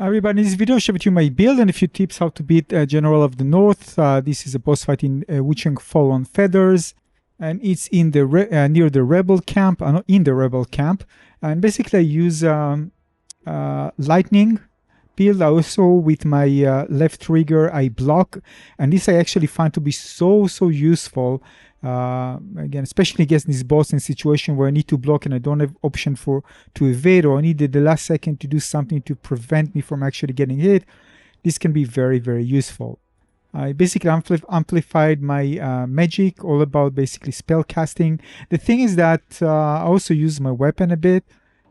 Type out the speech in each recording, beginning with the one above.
Everybody, in this video, I'll share with you my build and a few tips how to beat General of the North. This is a boss fight in Wuchang Fallen Feathers, and it's in the near the rebel camp, not in the rebel camp. And basically, I use lightning build. Also, with my left trigger, I block, and this I actually find to be so useful. Again, especially against this boss in situation where I need to block and I don't have option to evade, or I need the last second to do something to prevent me from actually getting hit. This can be very useful. I basically amplified my magic, all about basically spell casting. The thing is that I also use my weapon a bit,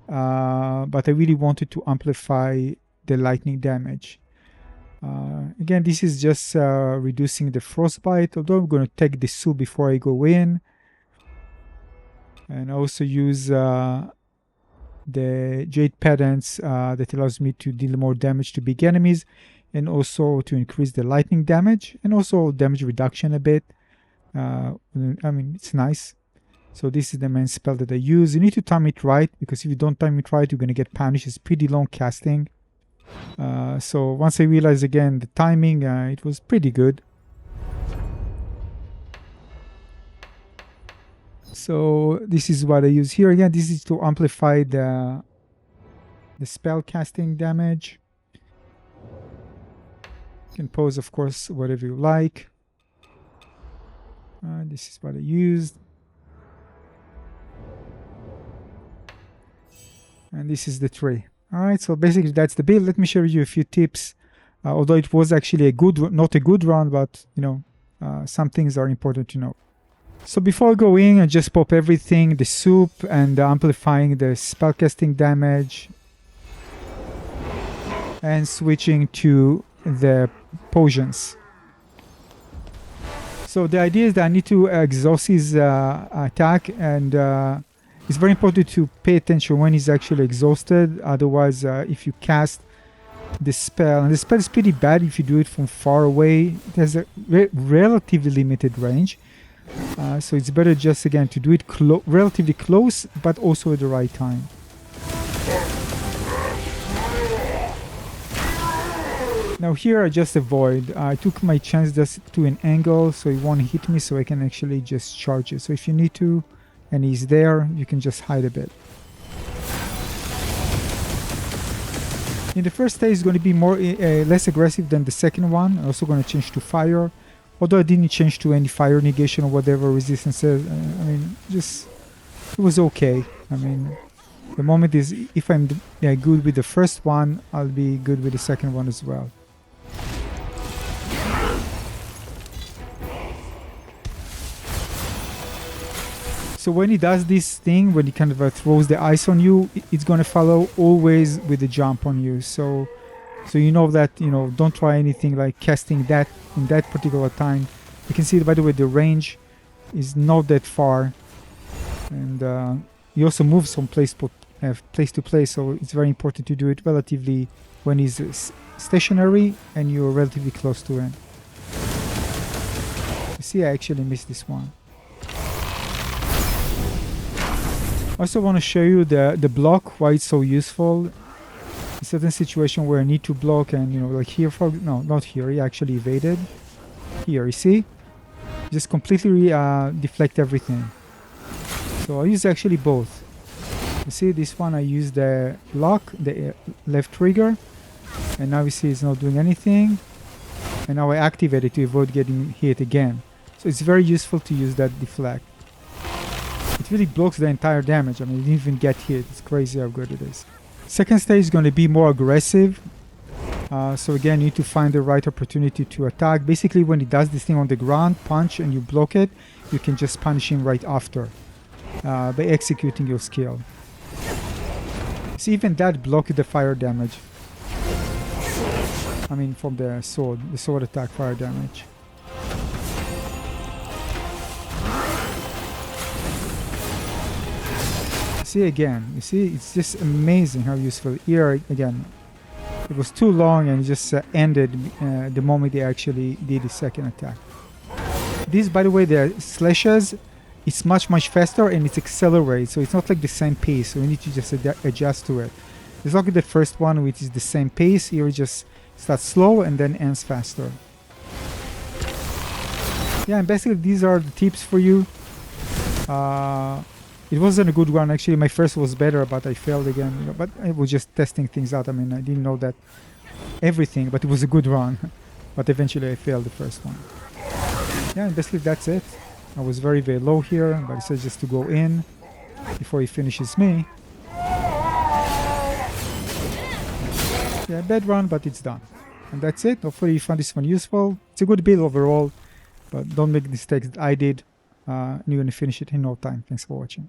but I really wanted to amplify the lightning damage. Again, this is just reducing the frostbite, although I'm going to take the soup before I go in. And I also use the jade patterns that allows me to deal more damage to big enemies, and also to increase the lightning damage, and also damage reduction a bit. I mean, it's nice. So this is the main spell that I use. You need to time it right, because if you don't time it right, you're going to get punished. It's pretty long casting. So once I realized again the timing, it was pretty good. So this is what I use here. Again, this is to amplify the spell casting damage. You can pose, of course, whatever you like. This is what I used. And this is the tree. Alright, so basically that's the build. Let me share with you a few tips. Although it was actually not a good run, but you know, some things are important to know. So before I go in, I just pop everything, the soup and amplifying the spellcasting damage, and switching to the potions. So the idea is that I need to exhaust his attack, and it's very important to pay attention when he's actually exhausted. Otherwise, if you cast the spell, and the spell is pretty bad if you do it from far away, it has a relatively limited range. So it's better just again to do it relatively close, but also at the right time. Now here I just avoid. I took my chance just to an angle so he won't hit me, so I can actually just charge it. So if you need to, and he's there, you can just hide a bit. In the first stage, it's going to be less aggressive than the second one. I'm also going to change to fire, although I didn't change to any fire negation or whatever resistances. I mean, just it was okay. I mean, the moment is, if I'm good with the first one, I'll be good with the second one as well. So when he does this thing, when he kind of throws the ice on you, it's going to follow always with the jump on you. So you know that, you know, don't try anything like casting that in that particular time. You can see, by the way, the range is not that far. And he also moves from place to place, so it's very important to do it relatively when he's stationary and you're relatively close to him. You see, I actually missed this one. I also want to show you the block, why it's so useful. In certain situation where I need to block, and you know, like here, no, not here, he actually evaded. Here, you see? Just completely deflect everything. So I use actually both. You see, this one I use the block, the left trigger, and now you see it's not doing anything. And now I activate it to avoid getting hit again. So it's very useful to use that deflect. It really blocks the entire damage. I mean, you didn't even get hit. It's crazy how good it is. Second stage is going to be more aggressive. So again, you need to find the right opportunity to attack. Basically, when he does this thing on the ground, punch, and you block it, you can just punish him right after by executing your skill. See, even that blocked the fire damage. I mean, from the sword attack fire damage. See again, you see, it's just amazing how useful. Here again, it was too long and it just ended the moment they actually did the second attack. This, by the way, the slashes, it's much faster and it accelerates, so it's not like the same pace, so you need to just adjust to it. Just look at the first one, which is the same pace. Here it just starts slow and then ends faster. Yeah, and basically these are the tips for you. It wasn't a good run actually. My first was better, but I failed again. You know, but I was just testing things out. I mean, I didn't know that everything, but it was a good run. But eventually I failed the first one. Yeah, and basically that's it. I was very, very low here, but he says just to go in before he finishes me. Yeah, bad run, but it's done. And that's it. Hopefully you found this one useful. It's a good build overall, but don't make the mistakes that I did. And you're going to finish it in no time. Thanks for watching.